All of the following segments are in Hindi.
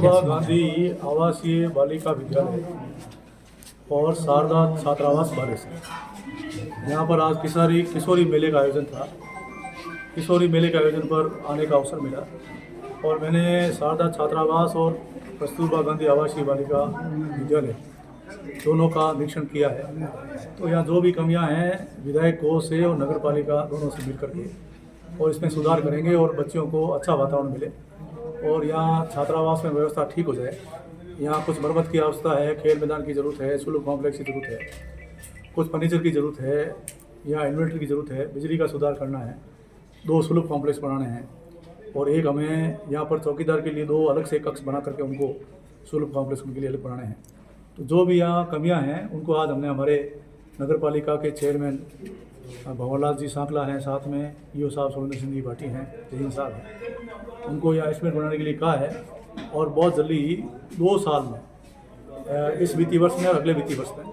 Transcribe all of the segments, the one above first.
कस्तूरबा गांधी आवासीय बालिका विद्यालय और शारदा छात्रावास बारिश यहाँ पर आज किशोरी मेले का आयोजन था। किशोरी मेले के आयोजन पर आने का अवसर मिला और मैंने शारदा छात्रावास और कस्तूरबा गांधी आवासीय बालिका विद्यालय दोनों का निरीक्षण किया है। तो यहाँ जो भी कमियाँ हैं विधायक कोष से और नगर पालिका दोनों से मिल करके और इसमें सुधार करेंगे और बच्चों को अच्छा वातावरण मिले और यहाँ छात्रावास में व्यवस्था ठीक हो जाए। यहाँ कुछ मरम्मत की आवश्यकता है, खेल मैदान की ज़रूरत है, सुलभ कॉम्प्लेक्स की ज़रूरत है, कुछ फर्नीचर की ज़रूरत है, यहाँ इन्वर्टर की ज़रूरत है, बिजली का सुधार करना है, 2 सुलभ कॉम्प्लेक्स बनाने हैं और एक हमें यहाँ पर चौकीदार के लिए 2 अलग से कक्ष बना करके उनको सुलभ कॉम्प्लेक्स उनके लिए अलग बनाने हैं। तो जो भी यहाँ कमियाँ हैं उनको आज हमने हमारे नगर पालिका के चेयरमैन भंवरलाल जी सांकला हैं, साथ में ईओ साहब सुरेंद्र सिंह जी भाटी हैं, जहीन साहब हैं, उनको यहाँ एस्टिमेट बनाने के लिए कहा है और बहुत जल्दी 2 साल में इस वित्तीय वर्ष में और अगले वित्तीय वर्ष में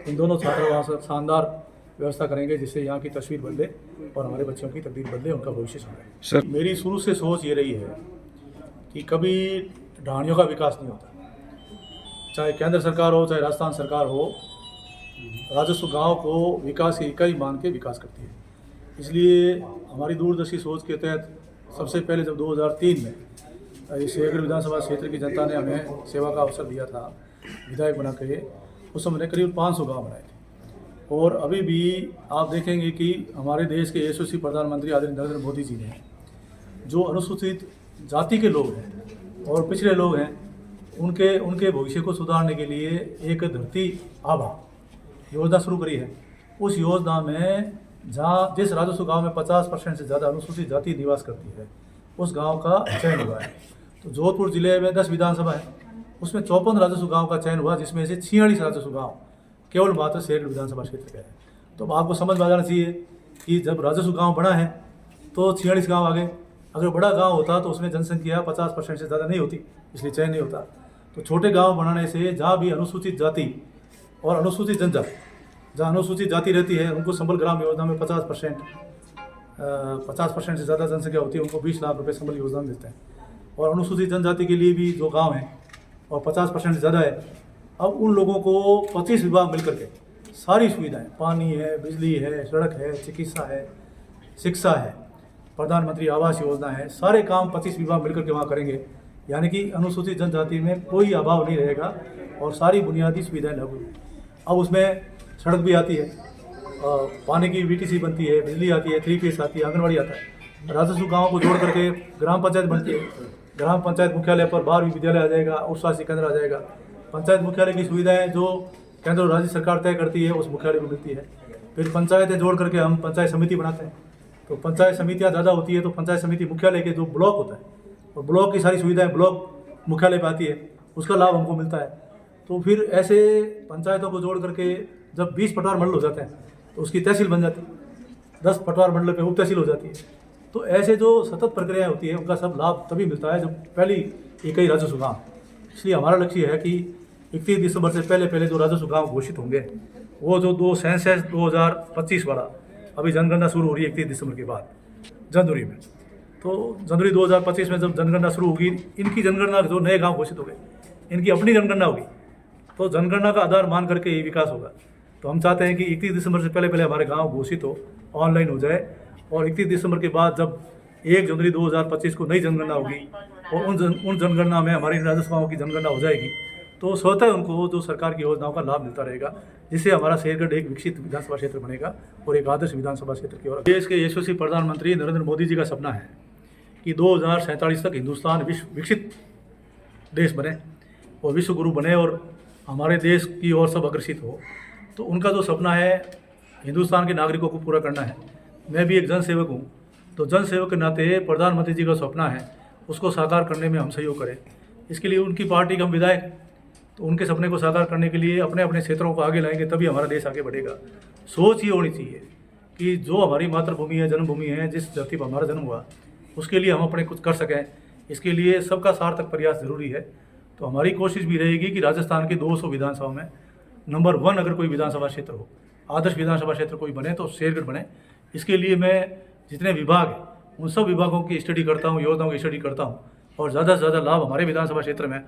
इन दोनों छात्रावास शानदार व्यवस्था करेंगे जिससे यहाँ की तस्वीर बदले और हमारे बच्चों की तकदीर बदले, उनका भविष्य सुधरे। सर, मेरी शुरू से सोच ये रही है कि कभी ढाणियों का विकास नहीं होता, चाहे केंद्र सरकार हो चाहे राजस्थान सरकार हो, राजस्व गांव को विकास की इकाई मान के विकास करती है। इसलिए हमारी दूरदर्शी सोच के तहत सबसे पहले जब 2003 में इस शेखर विधानसभा क्षेत्र की जनता ने हमें सेवा का अवसर दिया था विधायक बना के, उस समय करीब 500 गांव बनाए थे और अभी भी आप देखेंगे कि हमारे देश के यशस्वी प्रधानमंत्री आदरणीय नरेंद्र मोदी जी ने जो अनुसूचित जाति के लोग हैं और पिछड़े लोग हैं उनके भविष्य को सुधारने के लिए एक धरती आभा योजना शुरू करी है। उस योजना में जहाँ जिस राजस्व गांव में 50% से ज़्यादा अनुसूचित जाति निवास करती है उस गांव का चयन हुआ है। तो जोधपुर जिले में 10 विधानसभा है, उसमें 54 राजस्व गांव का चयन हुआ, जिसमें से 46 राजस्व गांव केवल मात्र शेखर विधानसभा क्षेत्र के हैं। तो आपको समझ में आ जाना चाहिए कि जब राजस्व गाँव बड़ा है तो 46 गाँव आ गए। अगर बड़ा गाँव होता तो उसमें जनसंख्या 50% से ज़्यादा नहीं होती, इसलिए चयन नहीं होता। तो छोटे गाँव बनाने से जहाँ भी अनुसूचित जाति और अनुसूचित जनजाति, जहाँ अनुसूचित जाति रहती है उनको संबल ग्राम योजना में 50% से ज़्यादा जनसंख्या होती है, उनको 20 लाख रुपए संबल योजना मिलते हैं। और अनुसूचित जनजाति के लिए भी जो गांव हैं और 50% से ज़्यादा है, अब उन लोगों को 25 विभाग मिल करके सारी सुविधाएं, पानी है, बिजली है, सड़क है, चिकित्सा है, शिक्षा है, प्रधानमंत्री आवास योजना है, सारे काम 25 विभाग मिलकर के वहाँ करेंगे। यानी कि अनुसूचित जनजाति में कोई अभाव नहीं रहेगा और सारी बुनियादी सुविधाएं लागू। अब उसमें सड़क भी आती है, पानी की VTC बनती है, बिजली आती है, 3 फेस आती है, आंगनबाड़ी आता है, राजस्व गाँव को जोड़ करके ग्राम पंचायत बनती है। ग्राम पंचायत मुख्यालय पर 12वीं विद्यालय आ जाएगा, उप स्वास्थ्य केंद्र आ जाएगा। पंचायत मुख्यालय की सुविधाएं जो केंद्र और राज्य सरकार तय करती है उस मुख्यालय को मिलती है। फिर पंचायतें जोड़ करके हम पंचायत समिति बनाते हैं, तो पंचायत समितियाँ ज़्यादा होती है तो पंचायत समिति मुख्यालय के जो ब्लॉक होता है और ब्लॉक की सारी सुविधाएं ब्लॉक मुख्यालय पर आती है, उसका लाभ हमको मिलता है। तो फिर ऐसे पंचायतों को जोड़ करके जब 20 पटवार मंडल हो जाते हैं तो उसकी तहसील बन जाती है, 10 पटवार मंडल पे उप तहसील हो जाती है। तो ऐसे जो सतत प्रक्रियाएं होती है उनका सब लाभ तभी मिलता है जब पहली इकाई राजस्व गाँव। इसलिए हमारा लक्ष्य है कि 31 दिसंबर से पहले जो राजस्व गाँव घोषित होंगे वो जो सेंसस 2025 वाला अभी जनगणना शुरू हो रही है 31 दिसंबर के बाद जनवरी में, तो जनवरी 2025 में जब जनगणना शुरू होगी, इनकी जनगणना जो नए गाँव घोषित हो गए इनकी अपनी जनगणना होगी, तो जनगणना का आधार मान करके ये विकास होगा। तो हम चाहते हैं कि 31 दिसंबर से पहले हमारे गांव घोषित हो, ऑनलाइन हो जाए और 31 दिसंबर के बाद जब 1 जनवरी 2025 को नई जनगणना होगी और उन जनगणना में हमारी राजस्व गाँव की जनगणना हो जाएगी, तो स्वतः उनको जो सरकार की योजनाओं का लाभ मिलता रहेगा, जिससे हमारा शेरगढ़ एक विकसित विधानसभा क्षेत्र बनेगा और एक आदर्श विधानसभा क्षेत्र की ओर। देश के यशस्वी प्रधानमंत्री नरेंद्र मोदी जी का सपना है कि 2047 तक हिंदुस्तान विकसित देश बने और विश्व गुरु बने और हमारे देश की ओर सब अग्रसित हो। तो उनका जो सपना है हिंदुस्तान के नागरिकों को पूरा करना है। मैं भी एक जनसेवक हूँ, तो जनसेवक के नाते प्रधानमंत्री जी का सपना है उसको साकार करने में हम सहयोग करें। इसके लिए उनकी पार्टी के हम विधायक, तो उनके सपने को साकार करने के लिए अपने अपने क्षेत्रों को आगे लाएंगे, तभी हमारा देश आगे बढ़ेगा। सोच ये होनी चाहिए कि जो हमारी मातृभूमि है, जन्मभूमि है, जिस धरती पर हमारा जन्म हुआ, उसके लिए हम अपने कुछ कर सकें। इसके लिए सबका सार्थक प्रयास जरूरी है। तो हमारी कोशिश भी रहेगी कि राजस्थान के 200 विधानसभा में नंबर 1 अगर कोई विधानसभा क्षेत्र हो, आदर्श विधानसभा क्षेत्र कोई बने तो शेरगढ़ बने। इसके लिए मैं जितने विभाग हैं उन सब विभागों की स्टडी करता हूँ, योजनाओं की स्टडी करता हूँ और ज़्यादा से ज़्यादा लाभ हमारे विधानसभा क्षेत्र में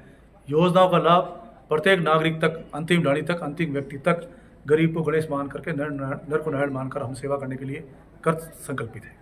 योजनाओं का लाभ प्रत्येक नागरिक तक, अंतिम डाणी तक, अंतिम व्यक्ति तक, गरीब को गणेश मान करके, नर को नारायण मानकर हम सेवा करने के लिए कर संकल्पित है।